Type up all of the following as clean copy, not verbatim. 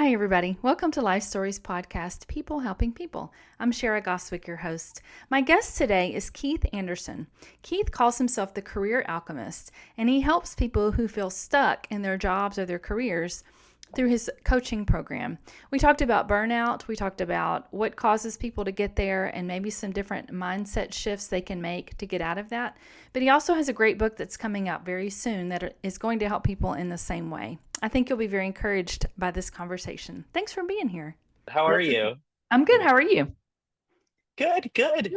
Hi, everybody. Welcome to Life Stories Podcast, People Helping People. I'm Shara Goswick, your host. My guest today is Keith Anderson. Keith calls himself the Career Alchemist, and he helps people who feel stuck in their jobs or their careers through his coaching program. We talked about burnout. We talked about what causes people to get there and maybe some different mindset shifts they can make to get out of that. But he also has a great book that's coming out very soon that is going to help people in the same way. I think you'll be very encouraged by this conversation. Thanks for being here. How are you? I'm good. How are you? Good.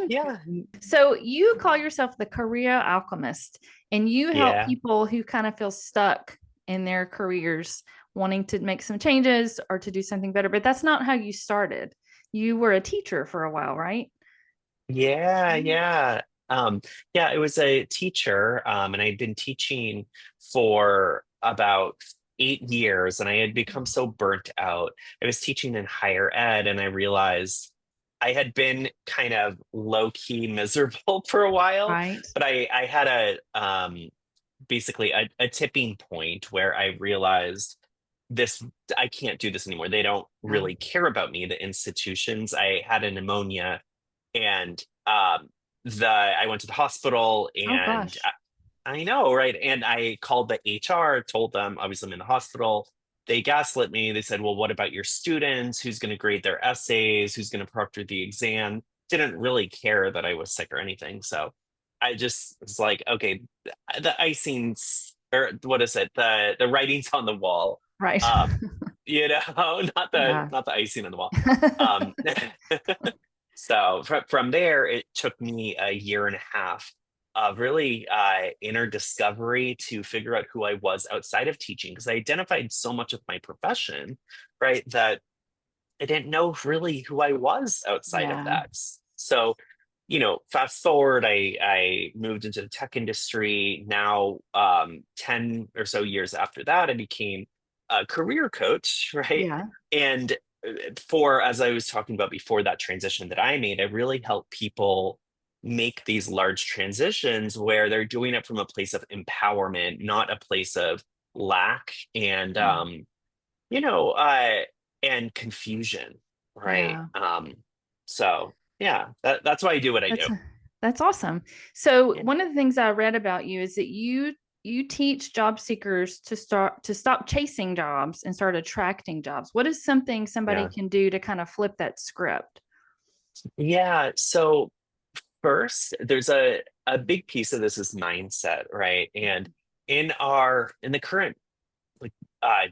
Yeah. So you call yourself the Career Alchemist, and you help Yeah. people who kind of feel stuck in their careers, wanting to make some changes or to do something better. But that's not how you started. You were a teacher for a while, right? Yeah. Yeah. yeah, I was a teacher, and I'd been teaching for about 8 years, and I had become so burnt out. I was teaching in higher ed, and I realized I had been kind of low-key miserable for a while, Right. but I had basically a tipping point where I realized this I can't do this anymore. They don't Yeah. really care about me, the institutions. I had a pneumonia, and the I went to the hospital, Oh, and gosh. I know, right? And I called the HR, told them obviously I'm in the hospital. They gaslit me. They said, "Well, what about your students? Who's going to grade their essays? Who's going to proctor the exam?" Didn't really care that I was sick or anything. So I just was like, okay, the icing's, or what is it? The writing's on the wall. Right. Um, not the Yeah. not the icing on the wall. Um, so from there, it took me a year and a half of really inner discovery to figure out who I was outside of teaching, because I identified so much of my profession, right, that I didn't know really who I was outside of Yeah. that. So, fast forward, I moved into the tech industry. Now, 10 or so years after that, I became a career coach, right? Yeah. And as I was talking about before, that transition that I made, I really help people make these large transitions where they're doing it from a place of empowerment, not a place of lack and Yeah. you know, uh, and confusion, right? Yeah. So yeah, that's why I do what I do. That's that's awesome. So Yeah, one of the things I read about you is that you teach job seekers to stop chasing jobs and start attracting jobs. What is something somebody yeah, can do to kind of flip that script? yeah. So first, there's a big piece of this is mindset, right? And in the current like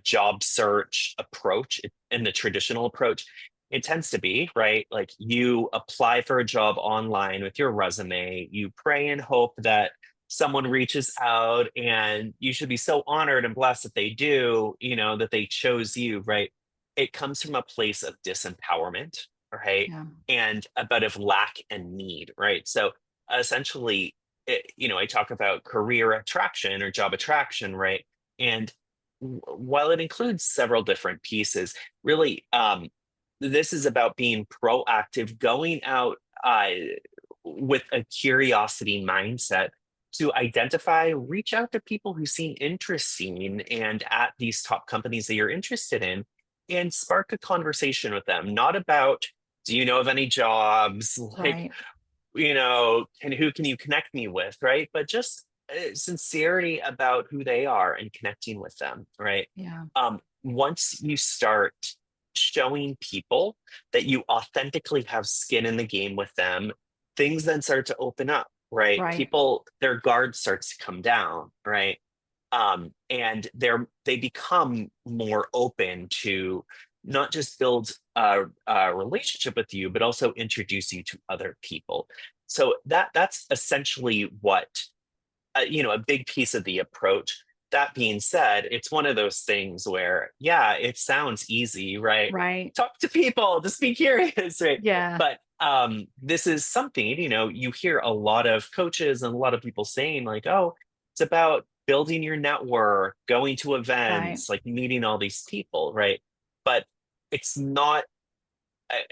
job search approach, in the traditional approach, it tends to be right. Like you apply for a job online with your resume, you pray and hope that someone reaches out, and you should be so honored and blessed that they do, that they chose you, right? It comes from a place of disempowerment, right? Yeah. And a bit of lack and need, right? So essentially, I talk about career attraction or job attraction, right? And while it includes several different pieces, really, this is about being proactive, going out with a curiosity mindset to identify, reach out to people who seem interesting and at these top companies that you're interested in, and spark a conversation with them. Not about, do you know of any jobs? Like, Right. and who can you connect me with, right? But just sincerity about who they are and connecting with them, right? Yeah. Once you start showing people that you authentically have skin in the game with them, things then start to open up, right? Right. People, their guard starts to come down, right? And they become more open to not just build a relationship with you, but also introduce you to other people. So that's essentially what a big piece of the approach. That being said, it's one of those things where, yeah, it sounds easy, right? Right. Talk to people, just be curious, right? Yeah. But this is something, you hear a lot of coaches and a lot of people saying, like, oh, it's about building your network, going to Right. events, like meeting all these people, right? But it's not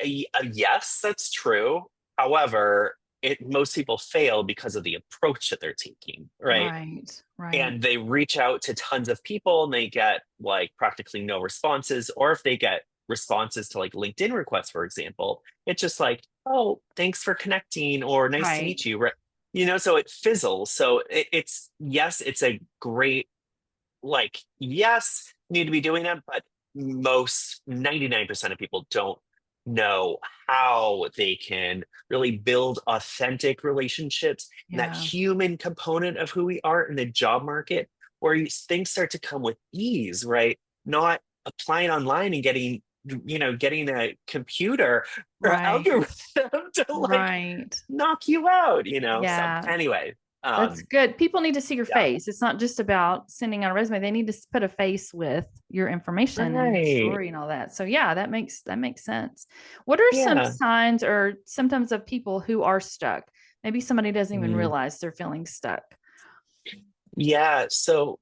yes, that's true. However, most people fail because of the approach that they're taking, right? Right. Right. And they reach out to tons of people and they get like practically no responses, or if they get responses to like LinkedIn requests, for example, it's just like, oh, thanks for connecting or nice to Right. meet you. Right. So it fizzles. So it's, yes, it's a great, like, yes, need to be doing that, but most 99% of people don't know how they can really build authentic relationships and that Yeah. human component of who we are in the job market, where things start to come with ease, right? Not applying online and getting a computer or Right. algorithm to like Right. knock you out. So Yeah. anyway, That's good. People need to see your yeah. face. It's not just about sending out a resume. They need to put a face with your information and your Right. story and all that. So yeah, that makes sense. What are some Yeah. signs or symptoms of people who are stuck? Maybe somebody doesn't even Mm. realize they're feeling stuck. Yeah. So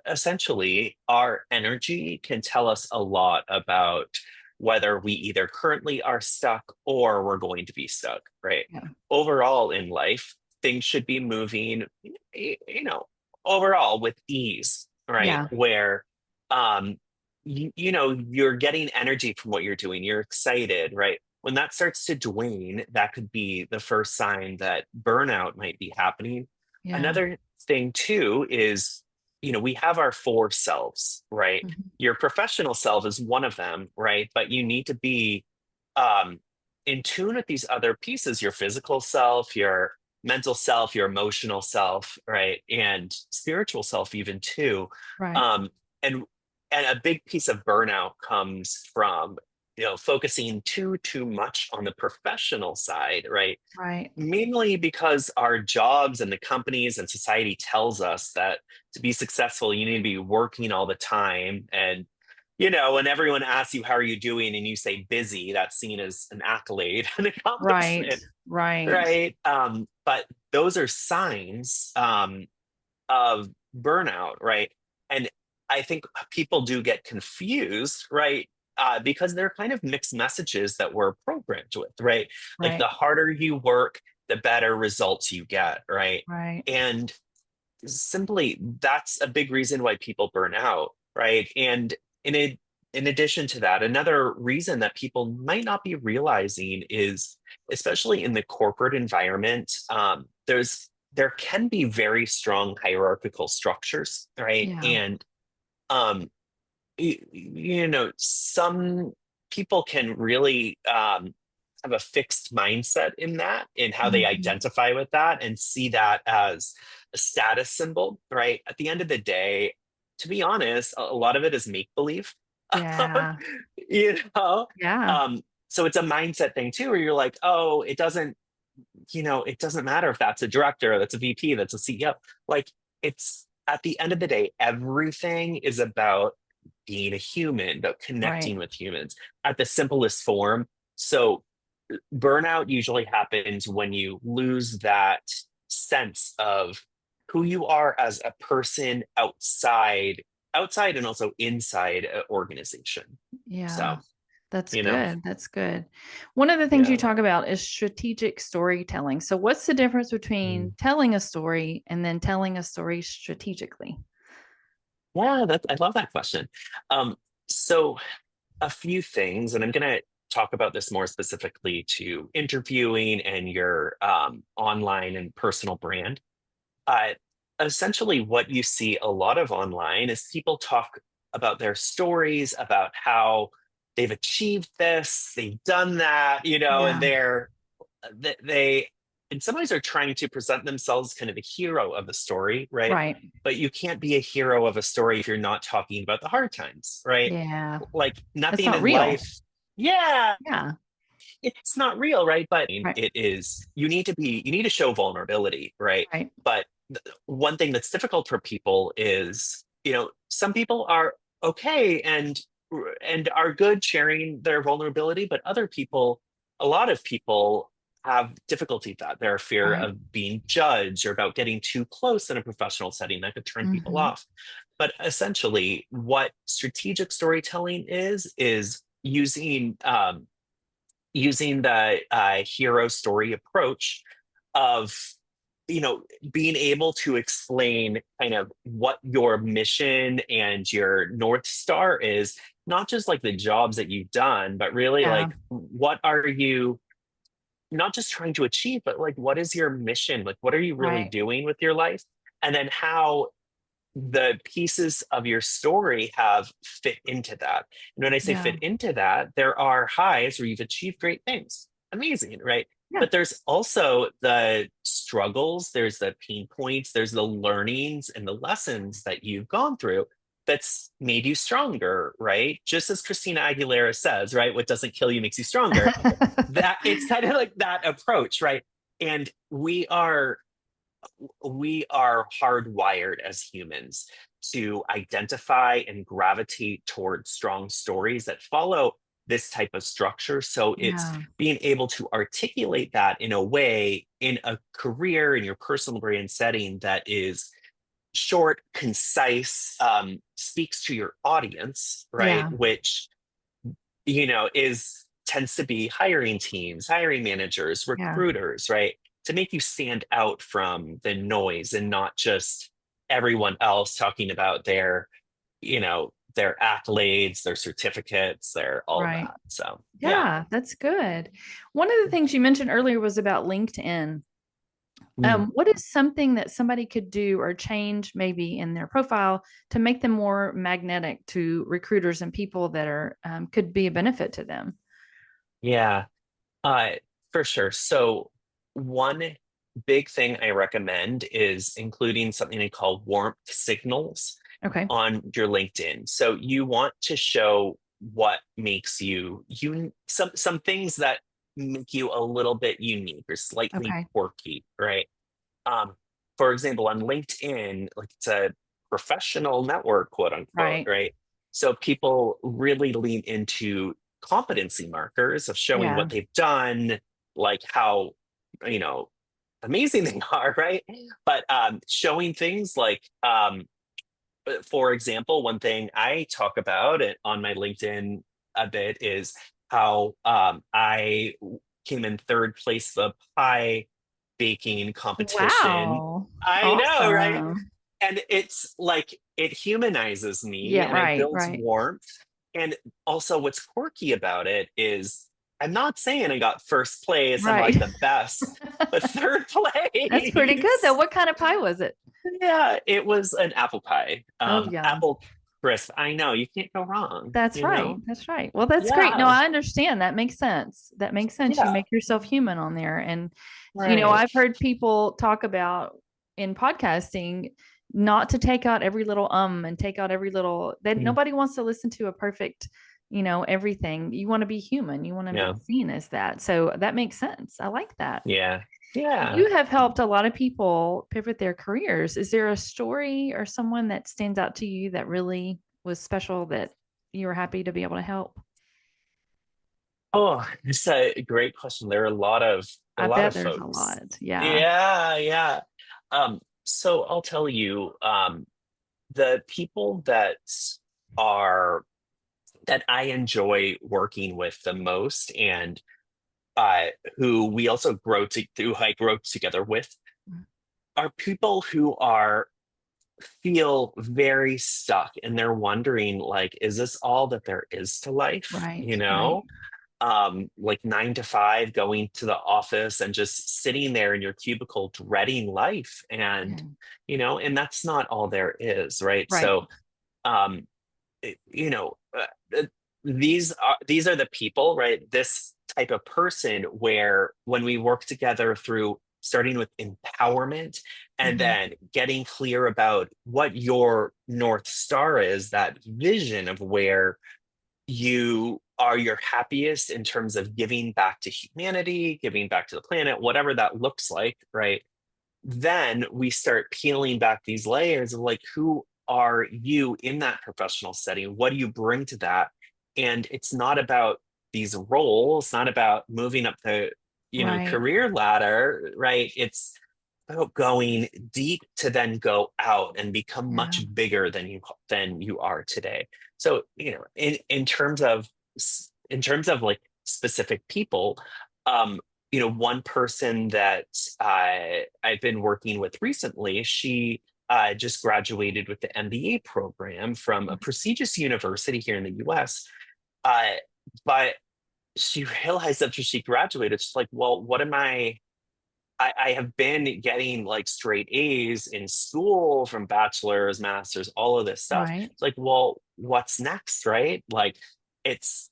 essentially, our energy can tell us a lot about whether we either currently are stuck or we're going to be stuck, right? Yeah. Overall in life, things should be moving, you know, overall with ease, right? Yeah. Where, um, you're getting energy from what you're doing. You're excited, right? When that starts to wane, that could be the first sign that burnout might be happening. Yeah. Another thing too is, we have our four selves, right? Mhm. Your professional self is one of them, right? But you need to be um in tune with these other pieces, your physical self, your mental self, your emotional self, right? And spiritual self even too. Right. um and and a big piece of burnout comes from focusing too much on the professional side, right? Right. Mainly because our jobs and the companies and society tells us that to be successful, you need to be working all the time. And, when everyone asks you, how are you doing? And you say busy, that's seen as an accolade, an Right. accomplishment, Right. right? But those are signs of burnout, right? And I think people do get confused, right? Because they're kind of mixed messages that we're programmed with, right? Like Right. the harder you work, the better results you get, right? Right. And simply, that's a big reason why people burn out, right? And in a, in addition to that, another reason that people might not be realizing is, especially in the corporate environment, there can be very strong hierarchical structures, right? Yeah. And um, some people can really have a fixed mindset in how they Mhm. identify with that and see that as a status symbol, right? At the end of the day, to be honest, a lot of it is make believe. Yeah. you know Yeah. um so it's a mindset thing too, where you're like, oh, it doesn't matter if that's a director, that's a VP, that's a CEO. Like, it's at the end of the day, everything is about being a human, about Right. connecting with humans at the simplest form. So burnout usually happens when you lose that sense of who you are as a person outside and also inside an organization. Yeah. So, That's you know, good. That's good. One of the things you yeah. talk about is strategic storytelling. So, what's the difference between Mm. telling a story and then telling a story strategically? Yeah, I love that question. So a few things, and I'm going to talk about this more specifically to interviewing and your online and personal brand. Uh, Essentially, what you see a lot of online is people talk about their stories, about how they've achieved this, they've done that, and Yeah. they in some ways are trying to present themselves kind of a hero of the story, right? Right. But you can't be a hero of a story if you're not talking about the hard times, right? Yeah. Like, That's nothing not in real. life, yeah, Yeah. it's not real, right? But Right. it is, you need to show vulnerability, right? Right. But one thing that's difficult for people is, some people are okay and are good sharing their vulnerability, but a lot of people have difficulty with that. Their fear Right. of being judged or about getting too close in a professional setting that could turn people Mhm. off. But essentially, what strategic storytelling is using the hero story approach of being able to explain kind of what your mission and your north star is, not just like the jobs that you've done, but really Yeah. like what are you not just trying to achieve, but like what is your mission? Like what are you really Right. doing with your life? And then how the pieces of your story have fit into that. And when I say Yeah. fit into that, there are highs where you've achieved great things. Amazing, right? Yeah. But there's also the struggles, there's the pain points, there's the learnings and the lessons that you've gone through that's made you stronger, right? Just as Christina Aguilera says, right? What doesn't kill you makes you stronger. That it's kind of like that approach, right? And we are hardwired as humans to identify and gravitate towards strong stories that follow this type of structure. So it's Yeah. being able to articulate that in a way in a career in your personal brand setting that is short, concise, speaks to your audience, right? Yeah. Which is tends to be hiring teams, hiring managers, Yeah. recruiters, right? To make you stand out from the noise and not just everyone else talking about their accolades, their certificates, their all of Right. that. So yeah. Yeah, that's good. One of the things you mentioned earlier was about LinkedIn. Mm. What is something that somebody could do or change maybe in their profile to make them more magnetic to recruiters and people that are could be a benefit to them? Yeah. Uh, for sure. So one big thing I recommend is including something they call warmth signals Okay. on your LinkedIn. So you want to show what makes you some things that make you a little bit unique or slightly Okay. quirky, right? Um, for example, on LinkedIn, like it's a professional network, quote unquote, Right. right? So people really lean into competency markers of showing Yeah. what they've done, like how you know amazing they are, right? But showing things like for example, one thing I talk about it on my LinkedIn a bit is how I came in third place the pie baking competition. Wow. I know, right? Awesome. And it's like it humanizes me Yeah, and it right, builds right. warmth. And also, what's quirky about it is I'm not saying I got first place, I'm Right. like the best, but third That's pretty good though. place. What kind of pie was it? Yeah, it was an apple pie. Oh, yum. Apple crisp. I know, you can't go wrong, That's you right. know? That's right. Well, that's great. No, Yeah, I understand. That makes sense. That makes sense. You yeah, make yourself human on there. And, right. I've heard people talk about in podcasting not to take out every little and take out every little that Mm, nobody wants to listen to a perfect, everything. You want to be human. You want to be yeah, seen as that. So that makes sense. I like that. yeah, yeah. You have helped a lot of people pivot their careers. Is there a story or someone that stands out to you that really was special that you were happy to be able to help? Oh, it's a great question. There are a I lot bet of there's a folks. lot. Yeah. Yeah, yeah. So I'll tell you, the people are that I enjoy working with the most and uh, who we also who I grow together with are people who are feel very stuck and they're wondering like is this all that there is to life, Right. Right. like 9 to 5 going to the office and just sitting there in your cubicle dreading life and Yeah. and that's not all there is, right? Right. So um it- you know uh, uh, these are the people, right? This type of person where when we work together through starting with empowerment and Hmm. then getting clear about what your north star is, that vision of where you are your happiest in terms of giving back to humanity, giving back to the planet, whatever that looks like, right? Then we start peeling back these layers of like, who are you in that professional setting? What do you bring to that? And it's not about these roles, not about moving up the, Right. career ladder, right? It's about going deep to then go out and become Yeah. much bigger than you are today. So, in terms of like specific people, um, one person that I've been working with recently, she just graduated with the MBA program from a prestigious university here in the US. Uh, but she realized after she graduated, she's like, well, what am I have been getting like straight A's in school from bachelor's, master's, all of this stuff. Right. It's like, well, what's next, right? Like, it's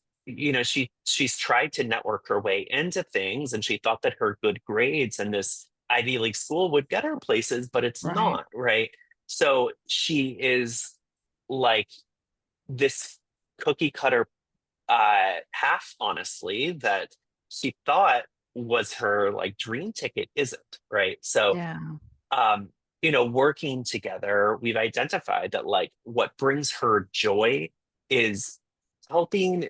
she's tried to network her way into things, and she thought that her good grades and this Ivy League school would get her places, but it's Right. not, right? So she is like this cookie cutter half, honestly, that she thought was her like dream ticket isn't, right? So Yeah. um working together, we've identified that like what brings her joy is helping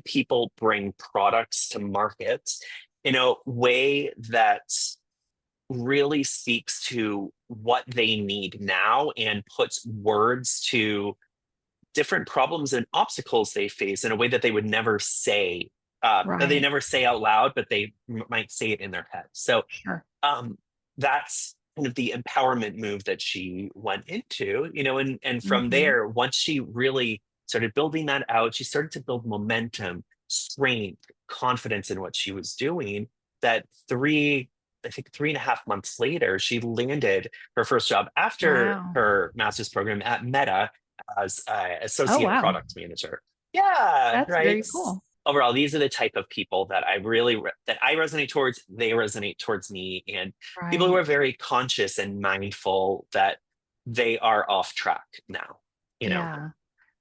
people bring products to market in a way that really speaks to what they need now and puts words to different problems and obstacles they face in a way that they would never say, that they Right. never say out loud, but they might say it in their head. So Sure. um, that's kind of the empowerment move that she went into, and from Hmm. there, once she really started building that out, she started to build momentum, strength, confidence in what she was doing. That I think 3.5 months later, she landed her first job after Wow. her master's program at Meta as Oh, associate wow. product manager. Yeah, That's right. very cool. Overall, these are the type of people that I really that I resonate towards. They resonate towards me, and people who Right. are very conscious and mindful that they are off track now. You know, Yeah.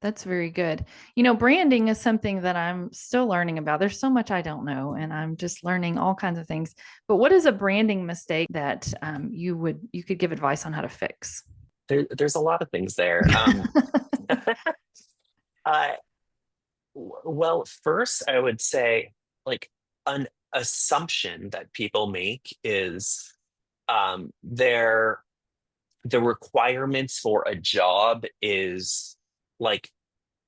That's very good. Branding is something that I'm still learning about. There's so much I don't know, and I'm just learning all kinds of things. But what is a branding mistake that you could give advice on how to fix? there's a lot of things there. Uh, well, first, I would say like an assumption that people make is their the requirements for a job is like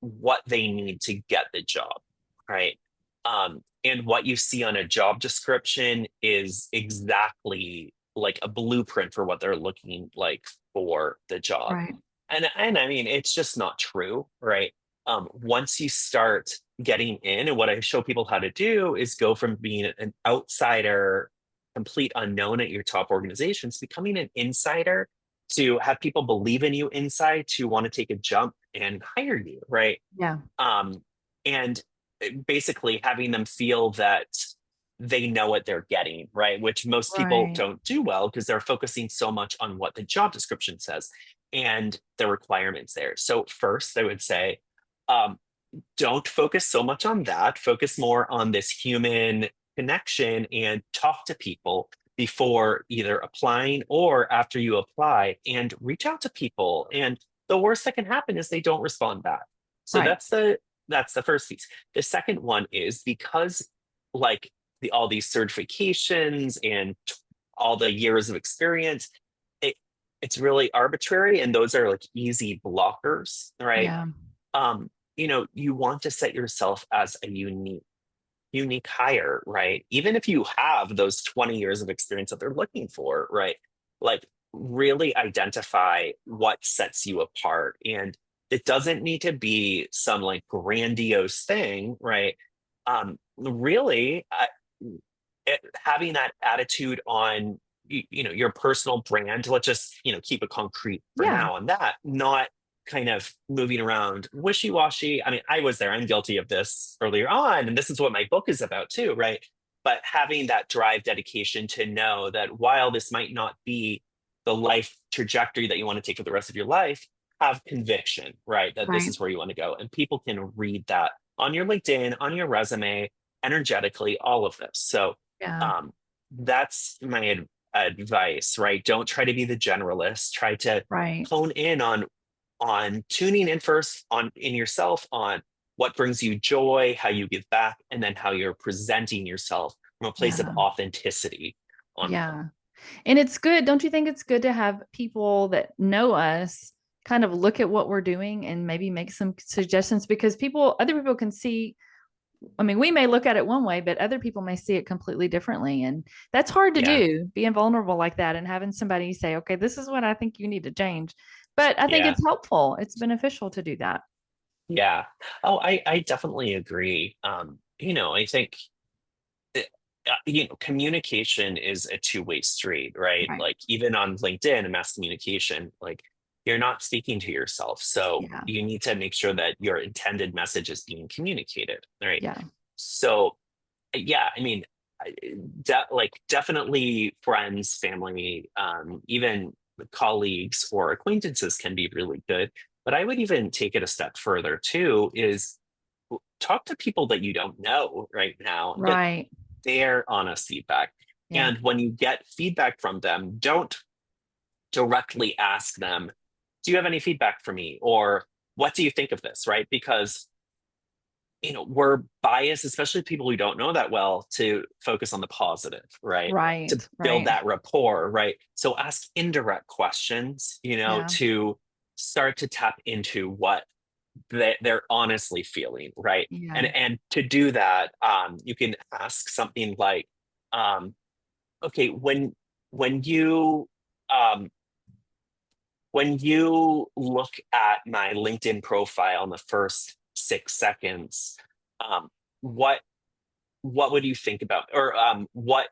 what they need to get the job, right? And what you see on a job description is exactly like a blueprint for what they're looking like for the job. Right. And I mean, it's just not true, right? Once you start getting in, and what I show people how to do is go from being an outsider, complete unknown at your top organizations, becoming an insider to have people believe in you inside to want to take a jump and hire you, right? Yeah. um, and basically having them feel that they know what they're getting, right? Which most people Right. don't do well because they're focusing so much on what the job description says and the requirements there. So, first, I would say, um, don't focus so much on that. Focus more on this human connection and talk to people before either applying or after you apply, and reach out to people. And the worst that can happen is they don't respond back. So Right. that's the first piece. The second one is because like all these certifications and all the years of experience, it, it's really arbitrary, and those are like easy blockers, right? Yeah. um, you want to set yourself as a unique hire, right? Even if you have those 20 years of experience that they're looking for, right? Like really identify what sets you apart. And it doesn't need to be some like grandiose thing, right? Really, having that attitude on your personal brand. Let's just keep it concrete for Yeah. now on that, not kind of moving around wishy-washy. I mean, I was there, I'm guilty of this earlier on, and this is what my book is about too, right? But having that drive, dedication to know that while this might not be the life trajectory that you want to take for the rest of your life, have conviction, right, that this Right. is where you want to go, and people can read that on your LinkedIn, on your resume, energetically, all of this. So Yeah. um, that's my advice, right? Don't try to be the generalist. Try to Right. hone in on tuning in first on in yourself, on what brings you joy, how you give back, and then how you're presenting yourself from a place of Yeah. authenticity online. Yeah. And it's good. Don't you think it's good to have people that know us kind of look at what we're doing and maybe make some suggestions, because other people can see I mean, we may look at it one way, but other people may see it completely differently. And that's hard to Yeah. do, being vulnerable like that and having somebody say, okay, this is what I think you need to change. But I think Yeah. it's helpful. It's beneficial to do that. Yeah. Oh, I definitely agree. I think communication is a two-way street, right? Right. Like even on LinkedIn and mass communication, like you're not speaking to yourself. So Yeah. you need to make sure that your intended message is being communicated, right? Yeah. So yeah, I mean, like definitely friends, family, even colleagues or acquaintances can be really good. But I would even take it a step further too, is talk to people that you don't know right now and get Right. their honest feedback. Yeah. And when you get feedback from them, don't directly ask them, do you have any feedback for me? Or what do you think of this? Right? Because we're biased, especially people we don't know that well, to focus on the positive, right? To Right. build Right. that rapport, right? So ask indirect questions, Yeah. to start to tap into what they're honestly feeling, right? Yeah. And to do that, you can ask something like, um, okay, when you um, when you look at my LinkedIn profile in the first 6 seconds, um, what what would you think about, or what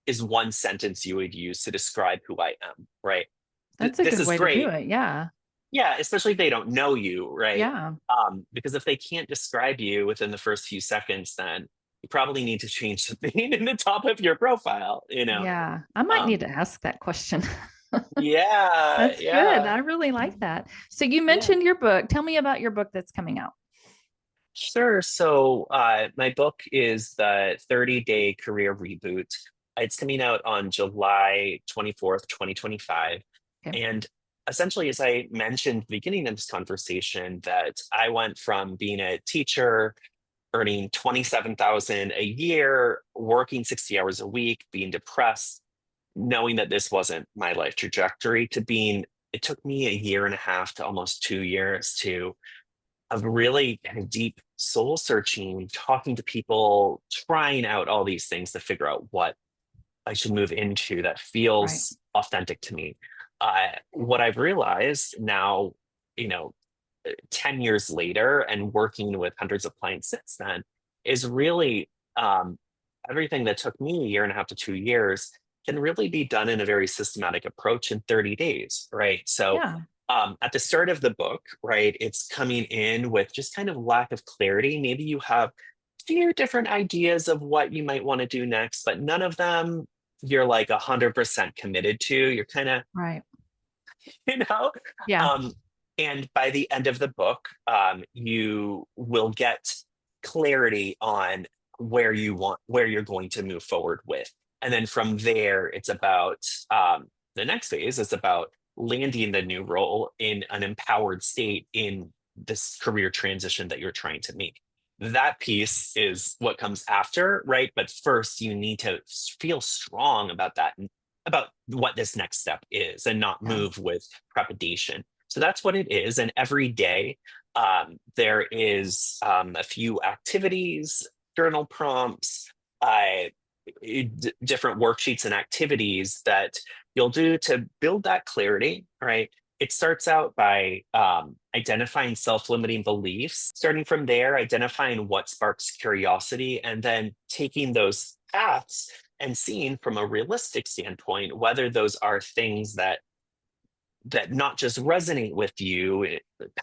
is one sentence you would use to describe who I am, right? That's a This good is way to do great. it. Yeah. Yeah, especially if they don't know you, right? Yeah. Because if they can't describe you within the first few seconds, then you probably need to change something in the top of your profile. Yeah. I might need Um, to ask that question. yeah, That's good. yeah, I really like that. So you yeah. mentioned your book. Tell me about your book that's coming out. Sure. So my book is the 30-day career reboot. It's coming out on July 24th, 2025. Okay. And essentially, as I mentioned at the beginning of this conversation, that I went from being a teacher, earning 27,000 a year, working 60 hours a week, being depressed, knowing that this wasn't my life trajectory, to being, it took me a year and a half to almost 2 years to of really kind of deep soul searching, talking to people, trying out all these things to figure out what I should move into that Right. feels authentic to me. What I've realized now, you know, 10 years later and working with hundreds of clients since then, is really everything that took me a year and a half to 2 years can really be done in a very systematic approach in 30 days, right? So Yeah. at the start of the book, right, it's coming in with just kind of lack of clarity. Maybe you have a few different ideas of what you might want to do next, but none of them you're like 100% committed to. You're kind of, Right. you know, Yeah. um, and by the end of the book, you will get clarity on where you're going to move forward with. And then from there, it's about the next phase is about landing the new role in an empowered state in this career transition that you're trying to make. That piece is what comes after, right? But first, you need to feel strong about that, about what this next step is, and not Yeah. move with trepidation. So that's what it is. And every day, there is a few activities, journal prompts, different worksheets and activities that you'll do to build that clarity, right? It starts out by identifying self limiting beliefs, starting from there, identifying what sparks curiosity, and then taking those paths and seeing from a realistic standpoint whether those are things that not just resonate with you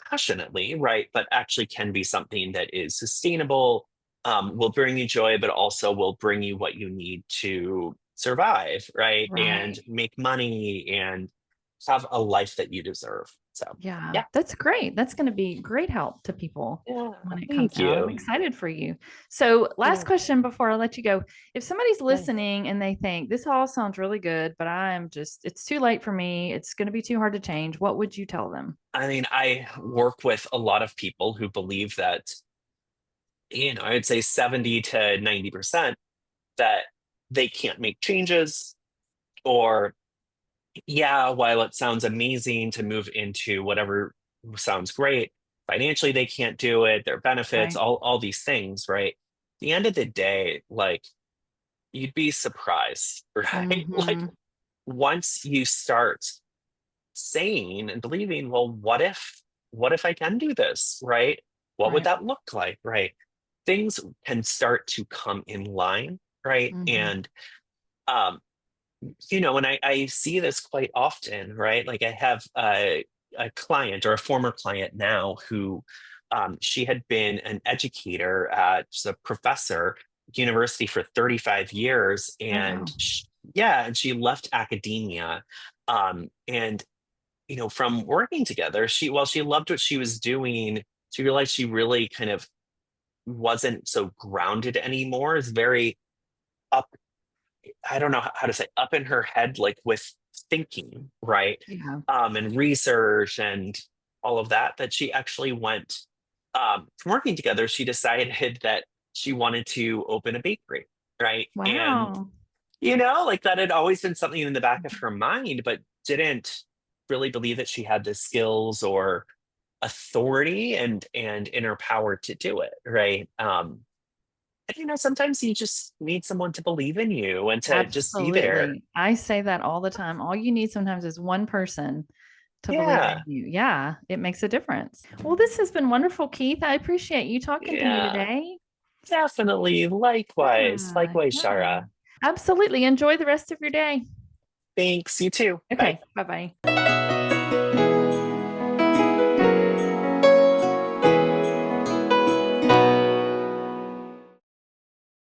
passionately, right, but actually can be something that is sustainable, will bring you joy, but also will bring you what you need to survive, right, and Right. make money and have a life that you deserve. So, Yeah. yeah, That's great. That's going to be great help to people yeah, when it comes thank out. I'm you. excited for you. So, last Yeah, question before I let you go. If somebody's yeah. listening and they think this all sounds really good, but it's too late for me, it's going to be too hard to change, what would you tell them? I mean, I work with a lot of people who believe that, I'd say 70 to 90% that they can't make changes, or yeah, while it sounds amazing to move into whatever sounds great, financially they can't do it, their benefits, Right. all these things, right? the end of the day, like, you'd be surprised, right? Like, Mm-hmm. once you start saying and believing, well, what if I can do this, right? What would Right. that look like, right? Things can start to come in line, right? Mm-hmm. And um, and I see this quite often, right? Like, I have a client, or a former client now, who she had been an educator, she's a professor at university for 35 years, Oh, wow. and yeah, and she left academia. And from working together, while she loved what she was doing, she realized she really kind of wasn't so grounded anymore. Is very up, I don't know how to say, up in her head, like with thinking, right? Yeah. And research and all of that, that she actually went, from working together, she decided that she wanted to open a bakery, right? And, Wow. like, that had always been something in the back of her mind, but didn't really believe that she had the skills or authority and inner power to do it, right? And sometimes you just need someone to believe in you and to just be there. Absolutely. I say that all the time. All you need sometimes is one person to believe in Yeah, you. Yeah, it makes a difference. Well, this has been wonderful, Keith. I appreciate you talking to me yeah, today. definitely. Likewise, Yeah, likewise, yeah. Shara. Absolutely. Enjoy the rest of your day. Thanks. You too. Bye. Okay. Bye bye.